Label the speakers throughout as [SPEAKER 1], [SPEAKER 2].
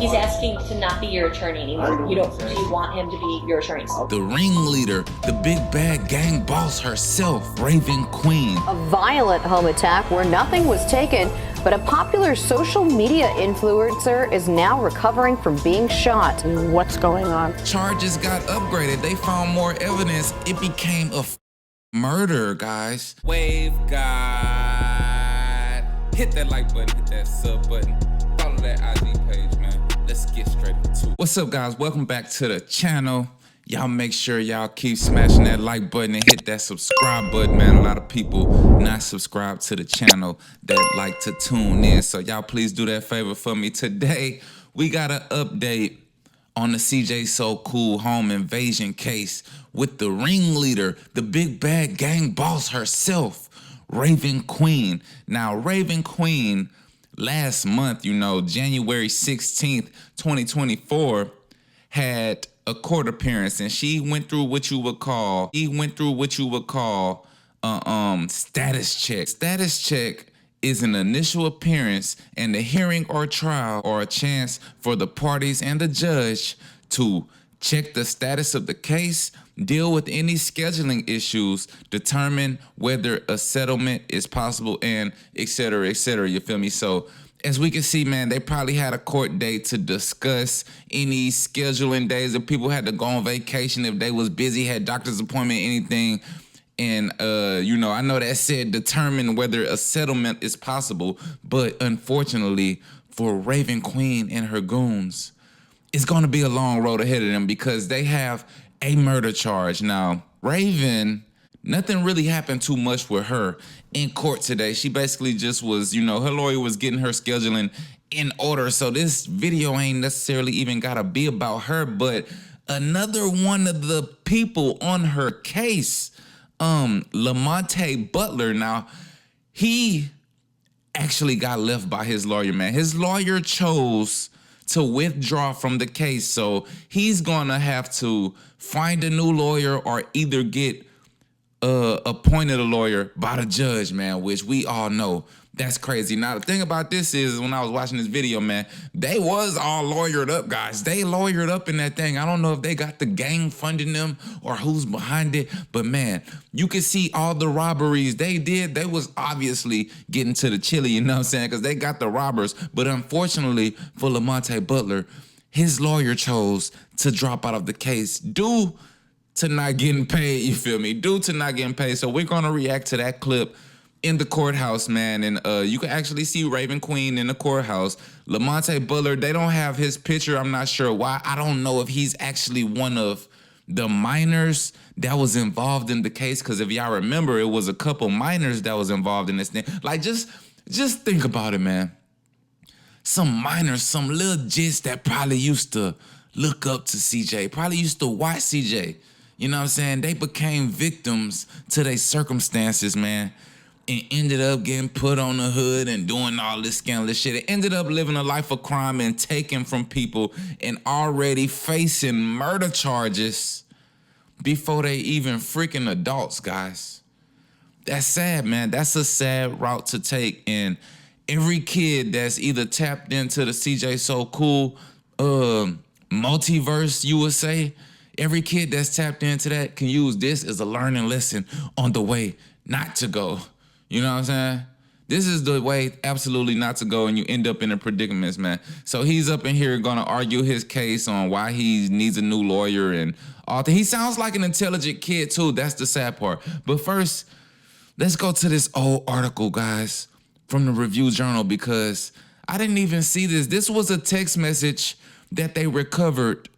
[SPEAKER 1] He's asking to not be your attorney anymore. Do you want him to be your attorney?
[SPEAKER 2] The ringleader, the big bad gang boss herself, Raven Queen.
[SPEAKER 3] A violent home attack where nothing was taken, but a popular social media influencer is now recovering from being shot. What's going on?
[SPEAKER 2] Charges got upgraded. They found more evidence. It became a murder, guys. Wave God. Hit that like button, hit that sub button. Follow that IG page, man. Let's get straight into it. What's up, guys? Welcome back to the channel. Y'all make sure y'all keep smashing that like button and hit that subscribe button, man. A lot of people not subscribed to the channel that like to tune in. So y'all please do that favor for me. Today, we got an update on the CJ So Cool home invasion case with the ringleader, the big bad gang boss herself, Raven Queen. Now, Raven Queen, last month, January 16th, 2024, had a court appearance, and she went through what you would call status check. Status check is an initial appearance and a hearing or trial, or a chance for the parties and the judge to check the status of the case, deal with any scheduling issues, determine whether a settlement is possible, and et cetera, you feel me? So as we can see, man, they probably had a court date to discuss any scheduling days if people had to go on vacation, if they was busy, had doctor's appointment, anything. And, I know that said determine whether a settlement is possible, but unfortunately for Raven Queen and her goons, it's going to be a long road ahead of them because they have a murder charge. Now, Raven, nothing really happened too much with her in court today. She basically just was, her lawyer was getting her scheduling in order. So this video ain't necessarily even got to be about her, but another one of the people on her case, Lamonte Butler. Now, he actually got left by his lawyer, man. His lawyer chose to withdraw from the case, so he's gonna have to find a new lawyer or either get appointed a lawyer by the judge, man, which we all know that's crazy. Now, the thing about this is, when I was watching this video, man, they was all lawyered up, guys. They lawyered up in that thing. I don't know if they got the gang funding them or who's behind it, but man, you can see all the robberies they did. They was obviously getting to the chili, you know what I'm saying? Because they got the robbers. But unfortunately for Lamonte Butler, his lawyer chose to drop out of the case due to not getting paid, you feel me? Due to not getting paid. So we're gonna react to that clip in the courthouse, man, and you can actually see Raven Queen in the courthouse. Lamonte Butler, they don't have his picture. I'm not sure why. I don't know if he's actually one of the minors that was involved in the case, because if y'all remember, it was a couple minors that was involved in this thing. Like, just think about it, man. Some minors, some little jits that probably used to look up to CJ, probably used to watch CJ. You know what I'm saying? They became victims to their circumstances, man, and ended up getting put on the hood and doing all this scandalous shit. It ended up living a life of crime and taken from people and already facing murder charges before they even freaking adults, guys. That's sad, man. That's a sad route to take. And every kid that's either tapped into the CJ So Cool multiverse, you would say, every kid that's tapped into that can use this as a learning lesson on the way not to go. You know what I'm saying? This is the way absolutely not to go, and you end up in a predicament, man. So he's up in here gonna argue his case on why he needs a new lawyer and all that. He sounds like an intelligent kid too. That's the sad part. But first, let's go to this old article, guys, from the Review Journal, because I didn't even see this. This was a text message that they recovered,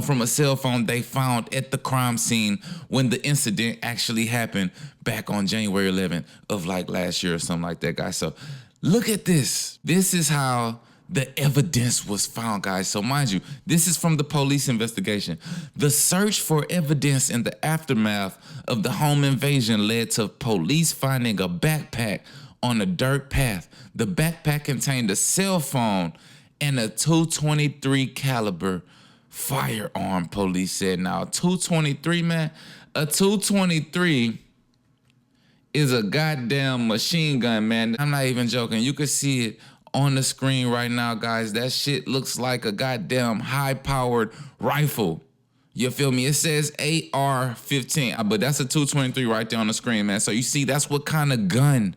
[SPEAKER 2] from a cell phone they found at the crime scene when the incident actually happened back on January 11th of like last year or something like that, guys. So look at this. This is how the evidence was found, guys. So mind you, this is from the police investigation. The search for evidence in the aftermath of the home invasion led to police finding a backpack on a dirt path. The backpack contained a cell phone and a .223 caliber firearm, police said. Now, 223, man, a 223 is a goddamn machine gun, man. I'm not even joking. You can see it on the screen right now, guys. That shit looks like a goddamn high-powered rifle. You feel me? It says AR-15, but that's a 223 right there on the screen, man. So you see, that's what kind of gun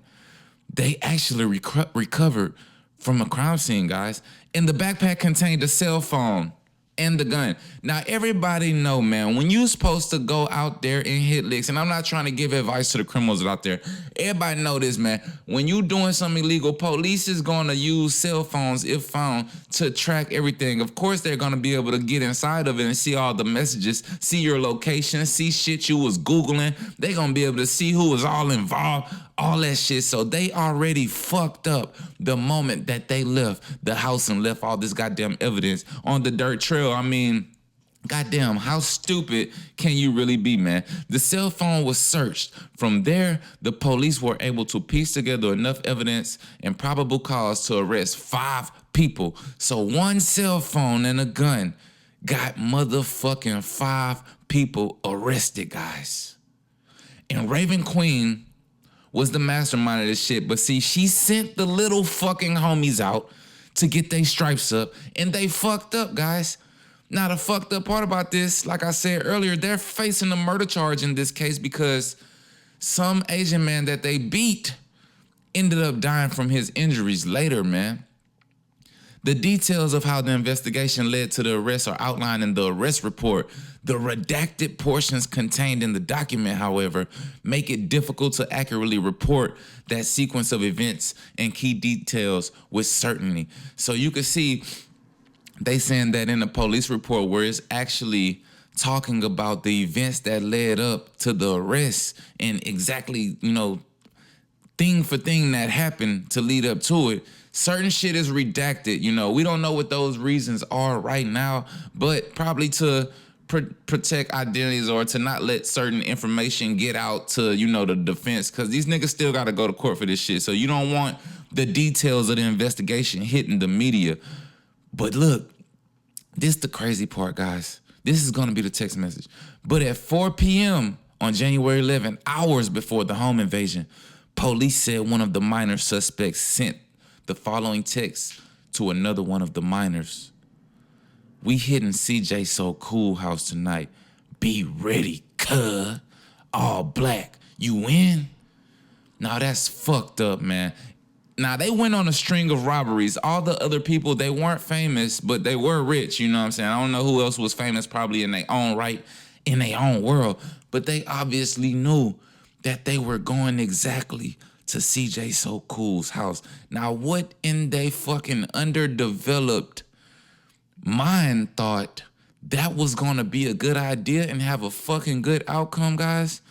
[SPEAKER 2] they actually recovered from a crime scene, guys. And the backpack contained a cell phone and the gun. Now, everybody know, man, when you're supposed to go out there and hit licks, and I'm not trying to give advice to the criminals out there. Everybody know this, man. When you doing something illegal, police is going to use cell phones, if found, to track everything. Of course, they're going to be able to get inside of it and see all the messages, see your location, see shit you was Googling. They're going to be able to see who was all involved, all that shit. So they already fucked up the moment that they left the house and left all this goddamn evidence on the dirt trail. I mean, goddamn, how stupid can you really be, man? The cell phone was searched. From there, the police were able to piece together enough evidence and probable cause to arrest 5 people. So one cell phone and a gun got motherfucking 5 people arrested, guys. And Raven Queen was the mastermind of this shit. But see, she sent the little fucking homies out to get their stripes up, and they fucked up, guys. Now, the fucked up part about this, like I said earlier, they're facing a murder charge in this case because some Asian man that they beat ended up dying from his injuries later, man. The details of how the investigation led to the arrest are outlined in the arrest report. The redacted portions contained in the document, however, make it difficult to accurately report that sequence of events and key details with certainty. So you can see they saying that in the police report where it's actually talking about the events that led up to the arrest and exactly, you know, thing for thing that happened to lead up to it. Certain shit is redacted. You know, we don't know what those reasons are right now, but probably to protect identities or to not let certain information get out to, you know, the defense, because these niggas still got to go to court for this shit. So you don't want the details of the investigation hitting the media. But look, this is the crazy part, guys. This is going to be the text message. But at 4 p.m. on January 11, hours before the home invasion, police said one of the minor suspects sent the following text to another one of the minors. We hitting CJ So Cool house tonight. Be ready, cuh. All black. You win? Now that's fucked up, man. Now, they went on a string of robberies. All the other people, they weren't famous, but they were rich, you know what I'm saying? I don't know who else was famous, probably in their own right, in their own world, but they obviously knew that they were going exactly to CJ So Cool's house. Now, what in they fucking underdeveloped mind thought that was gonna be a good idea and have a fucking good outcome, guys?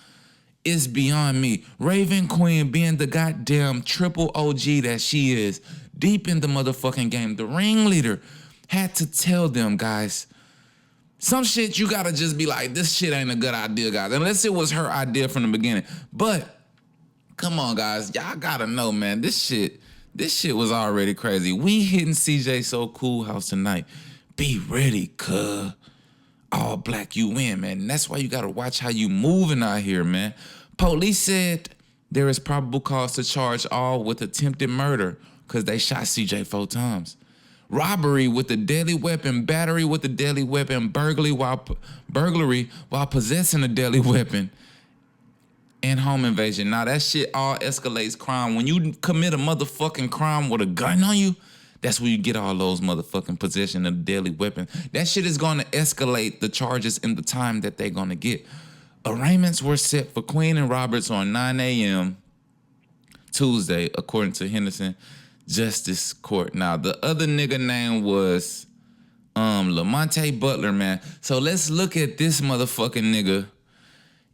[SPEAKER 2] It's beyond me. Raven Queen, being the goddamn triple OG that she is, deep in the motherfucking game, the ringleader, had to tell them, guys, some shit you gotta just be like, this shit ain't a good idea, guys, unless it was her idea from the beginning. But come on, guys, y'all gotta know, man, this shit was already crazy. We hitting CJ So Cool house tonight. Be ready, cuh. All black, you win, man. And that's why you gotta watch how you moving out here, man. Police said there is probable cause to charge all with attempted murder because they shot CJ 4 times. Robbery with a deadly weapon, battery with a deadly weapon, burglary while possessing a deadly weapon, and home invasion. Now that shit all escalates crime. When you commit a motherfucking crime with a gun on you, that's where you get all those motherfucking possession of deadly weapons. That shit is going to escalate the charges in the time that they're going to get. Arraignments were set for Queen and Roberts on 9 a.m. Tuesday, according to Henderson Justice Court. Now, the other nigga name was Lamonte Butler, man. So let's look at this motherfucking nigga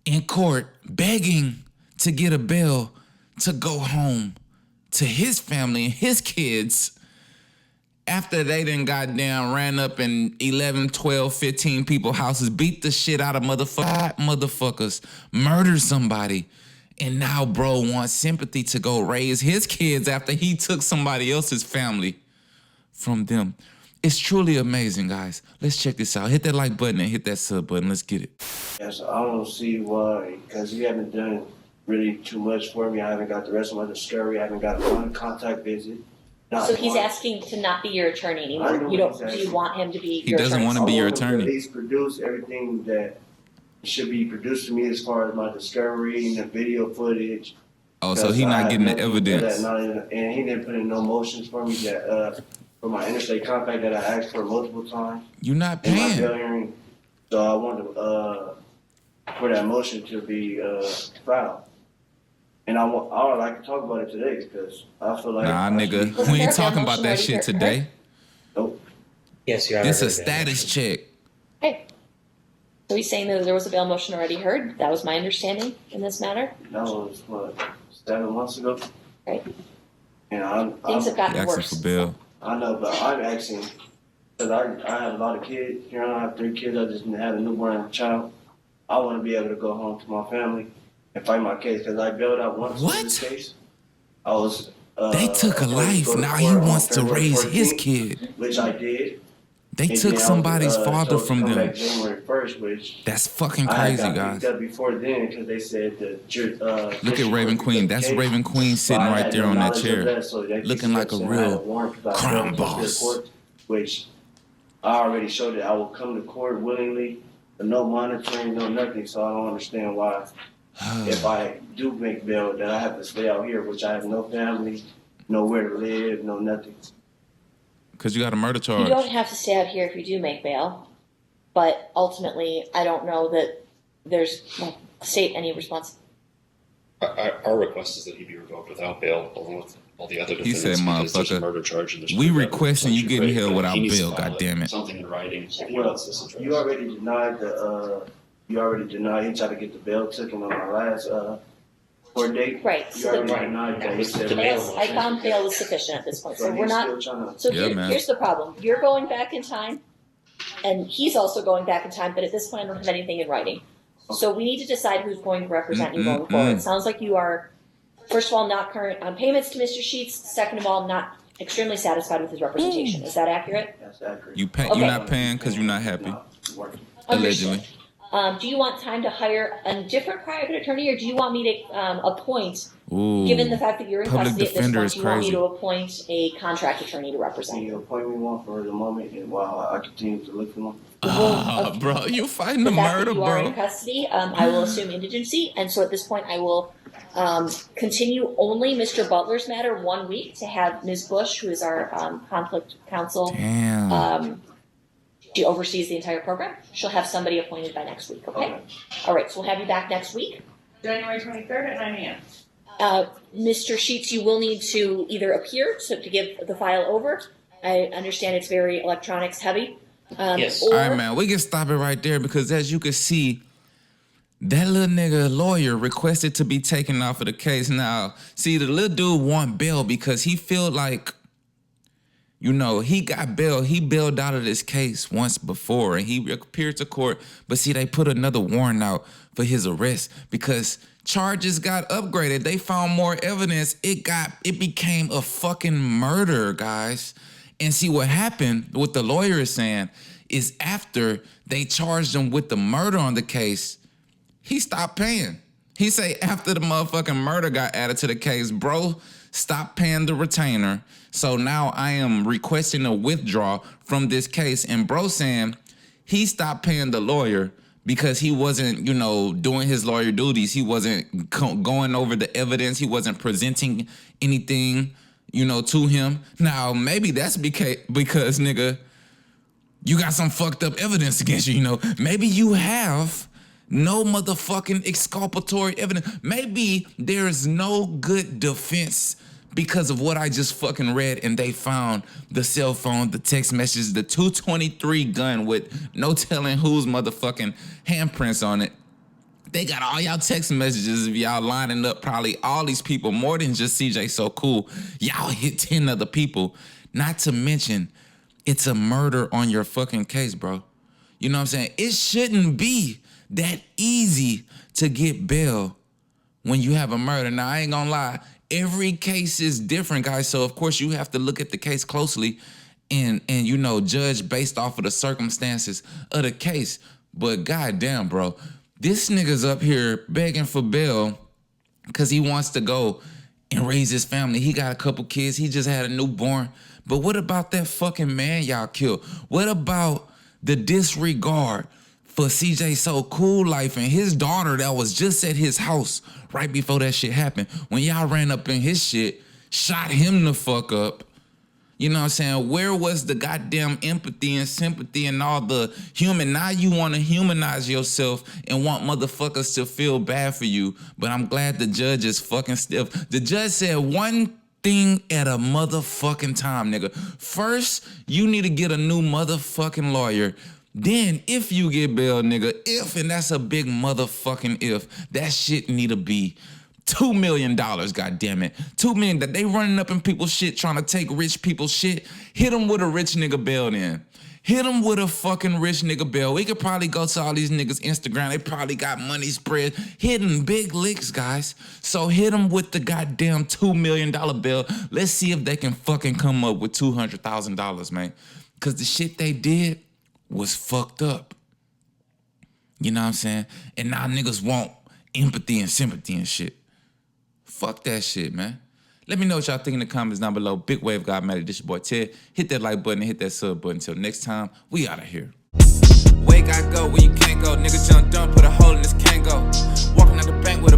[SPEAKER 2] in court begging to get a bail to go home to his family and his kids after they done goddamn ran up in 11, 12, 15 people's houses, beat the shit out of motherfuckers, murdered somebody, and now bro wants sympathy to go raise his kids after he took somebody else's family from them. It's truly amazing, guys. Let's check this out. Hit that like button and hit that sub button. Let's get it.
[SPEAKER 4] Yes, I don't see why, because you haven't done really too much for me. I haven't got the rest of my discovery. I haven't got one contact visit.
[SPEAKER 1] So he's asking to not be your attorney
[SPEAKER 4] I
[SPEAKER 1] anymore.
[SPEAKER 4] know
[SPEAKER 1] You don't.
[SPEAKER 4] he's
[SPEAKER 1] Do you
[SPEAKER 4] asking.
[SPEAKER 1] want him to be
[SPEAKER 2] He
[SPEAKER 1] your
[SPEAKER 2] doesn't
[SPEAKER 1] attorney?
[SPEAKER 2] want to be your
[SPEAKER 4] I want him to
[SPEAKER 2] attorney.
[SPEAKER 4] at least produce everything that should be produced to me as far as my discovery and the video footage.
[SPEAKER 2] Oh, so he not getting the evidence.
[SPEAKER 4] And he didn't put in no motions for me that for my interstate compact that I asked for multiple times
[SPEAKER 2] You not
[SPEAKER 4] in my bail
[SPEAKER 2] paying.
[SPEAKER 4] hearing. So I wanted for that motion to be filed. And I would like to talk about it today because I feel like
[SPEAKER 2] Nah,
[SPEAKER 4] I should
[SPEAKER 2] nigga,
[SPEAKER 4] be-
[SPEAKER 1] Wasn't
[SPEAKER 2] we
[SPEAKER 1] there
[SPEAKER 2] ain't
[SPEAKER 1] a bail
[SPEAKER 2] talking about
[SPEAKER 1] motion
[SPEAKER 2] that
[SPEAKER 1] already
[SPEAKER 2] shit
[SPEAKER 1] heard?
[SPEAKER 2] today.
[SPEAKER 4] Nope.
[SPEAKER 5] Yes, you have.
[SPEAKER 2] This a status check.
[SPEAKER 1] Okay. So he's saying that there was a bail motion already heard. That was my understanding in this matter.
[SPEAKER 4] That was what 7 months ago.
[SPEAKER 1] Right.
[SPEAKER 4] And
[SPEAKER 1] Things have
[SPEAKER 2] He
[SPEAKER 1] gotten
[SPEAKER 2] asking
[SPEAKER 1] worse.
[SPEAKER 2] for bail.
[SPEAKER 4] I know, but I'm asking because I have a lot of kids. Here I have 3 kids. I just had a newborn child. I want to be able to go home to my family and fight my case because I bailed out once
[SPEAKER 2] What?
[SPEAKER 4] in this case. I was.
[SPEAKER 2] They took a
[SPEAKER 4] supposed to
[SPEAKER 2] life.
[SPEAKER 4] go to
[SPEAKER 2] Now he
[SPEAKER 4] court on
[SPEAKER 2] wants to
[SPEAKER 4] February
[SPEAKER 2] raise his
[SPEAKER 4] 14th,
[SPEAKER 2] kid.
[SPEAKER 4] which I did.
[SPEAKER 2] They
[SPEAKER 4] And
[SPEAKER 2] took
[SPEAKER 4] then I was,
[SPEAKER 2] somebody's father
[SPEAKER 4] told to
[SPEAKER 2] from
[SPEAKER 4] come
[SPEAKER 2] them.
[SPEAKER 4] back January 1st, which
[SPEAKER 2] That's fucking
[SPEAKER 4] I
[SPEAKER 2] crazy,
[SPEAKER 4] had got
[SPEAKER 2] guys.
[SPEAKER 4] picked up before then because they said that.
[SPEAKER 2] Look at Raven Queen. That's Raven Queen sitting right there on that chair, looking like a real crime boss.
[SPEAKER 4] Which I already showed that I will come to court willingly, but no monitoring, no nothing. So I don't understand why, if I do make bail, that I have to stay out here, which I have no family, nowhere to live, no nothing.
[SPEAKER 2] Because you got a murder
[SPEAKER 1] You
[SPEAKER 2] charge.
[SPEAKER 1] don't have to stay out here if you do make bail, but ultimately, I don't know that there's state any response.
[SPEAKER 5] Our request is that he be revoked without bail, along with all the other
[SPEAKER 2] He
[SPEAKER 5] defendants.
[SPEAKER 2] said,
[SPEAKER 5] because there's a
[SPEAKER 2] "Motherfucker,
[SPEAKER 5] murder charge and there's
[SPEAKER 2] we
[SPEAKER 5] no
[SPEAKER 2] requesting you get in here
[SPEAKER 5] but
[SPEAKER 2] without
[SPEAKER 5] he needs to
[SPEAKER 2] bail,
[SPEAKER 5] file
[SPEAKER 2] goddammit."
[SPEAKER 5] Something in writing if he
[SPEAKER 4] Well,
[SPEAKER 5] wants this addressed.
[SPEAKER 4] you already denied he tried to get the bail taken on my last court date.
[SPEAKER 1] Right.
[SPEAKER 4] You
[SPEAKER 1] So
[SPEAKER 4] already
[SPEAKER 1] the,
[SPEAKER 4] denied that. He said
[SPEAKER 5] The bail
[SPEAKER 1] yes, I found bail is sufficient at this point. So we're
[SPEAKER 4] he's
[SPEAKER 1] not.
[SPEAKER 4] still trying to.
[SPEAKER 1] So
[SPEAKER 2] Yeah, man.
[SPEAKER 1] here's the problem. You're going back in time, and he's also going back in time. But at this point, I don't have anything in writing. So we need to decide who's going to represent you going forward. It sounds like you are, first of all, not current on payments to Mr. Sheets. Second of all, not extremely satisfied with his representation. Is that accurate?
[SPEAKER 4] That's accurate.
[SPEAKER 2] You
[SPEAKER 1] Okay.
[SPEAKER 2] you're not paying because you're not happy.
[SPEAKER 4] Working.
[SPEAKER 2] Allegedly.
[SPEAKER 1] Do you want time to hire a different private attorney, or do you want me to appoint,
[SPEAKER 2] Ooh.
[SPEAKER 1] given the fact that you're in
[SPEAKER 2] Public
[SPEAKER 1] custody at this
[SPEAKER 2] defender
[SPEAKER 1] point,
[SPEAKER 2] is
[SPEAKER 1] do you want me
[SPEAKER 2] crazy.
[SPEAKER 1] to appoint a contract attorney to
[SPEAKER 4] Can
[SPEAKER 1] represent you?
[SPEAKER 4] you appoint me one for the moment and while I continue to look for one?
[SPEAKER 2] Ah, bro, you fighting the
[SPEAKER 1] The fact
[SPEAKER 2] murder,
[SPEAKER 1] that you are in
[SPEAKER 2] bro.
[SPEAKER 1] custody, I will assume indigency, and so at this point, I will continue only Mr. Butler's matter 1 week to have Ms. Bush, who is our conflict counsel.
[SPEAKER 2] Damn.
[SPEAKER 1] She oversees the entire program. She'll have somebody appointed by next week. Okay. All right. So we'll have you back next week.
[SPEAKER 6] January 23rd at 9 a.m.
[SPEAKER 1] Mr. Sheets, you will need to either appear to give the file over. I understand it's very electronics heavy.
[SPEAKER 5] Yes.
[SPEAKER 2] All right, man, we can stop it right there because as you can see, that little nigga lawyer requested to be taken off of the case. Now, see, the little dude want bail because he feel like, you know, he got bail. He bailed out of this case once before and he appeared to court. But see, they put another warrant out for his arrest because charges got upgraded. They found more evidence. It became a fucking murder, guys. And see what happened, what the lawyer is saying, is after they charged him with the murder on the case, he stopped paying. He say after the motherfucking murder got added to the case, bro, stop paying the retainer. So now I am requesting a withdrawal from this case. And bro saying he stopped paying the lawyer because he wasn't, you know, doing his lawyer duties. He wasn't going over the evidence. He wasn't presenting anything, you know, to him. Now, maybe that's because nigga, you got some fucked up evidence against you, you know. Maybe you have no motherfucking exculpatory evidence. Maybe there's no good defense because of what I just fucking read and they found the cell phone, the text messages, the 223 gun with no telling whose motherfucking handprints on it. They got all y'all text messages of y'all lining up probably all these people, more than just CJ So Cool. Y'all hit 10 other people. Not to mention, it's a murder on your fucking case, bro. You know what I'm saying? It shouldn't be that easy to get bail when you have a murder. Now, I ain't gonna lie. Every case is different, guys. So, of course, you have to look at the case closely and you know, judge based off of the circumstances of the case. But goddamn, bro, this nigga's up here begging for bail because he wants to go and raise his family. He got a couple kids. He just had a newborn. But what about that fucking man y'all killed? What about the disregard for CJ So Cool Life and his daughter that was just at his house right before that shit happened? When y'all ran up in his shit, shot him the fuck up. You know what I'm saying? Where was the goddamn empathy and sympathy and all the human? Now you want to humanize yourself and want motherfuckers to feel bad for you. But I'm glad the judge is fucking stiff. The judge said one thing at a motherfucking time, nigga. First, you need to get a new motherfucking lawyer. Then, if you get bail, nigga, and that's a big motherfucking if, that shit need to be $2 million, goddammit. $2 million that they running up in people's shit trying to take rich people's shit. Hit them with a rich nigga bail then. Hit them with a fucking rich nigga bail. We could probably go to all these niggas' Instagram. They probably got money spread. Hitting big licks, guys. So hit them with the goddamn $2 million bail. Let's see if they can fucking come up with $200,000, man. Because the shit they did was fucked up. You know what I'm saying? And now niggas want empathy and sympathy and shit. Fuck that shit, man. Let me know what y'all think in the comments down below. Big Wave God Matter, this your boy Ted. Hit that like button and hit that sub button. Until next time, we out of here. Where you gotta go, where you can't go. Niggas jump dumb, put a hole in this can't go. Walking out the bank with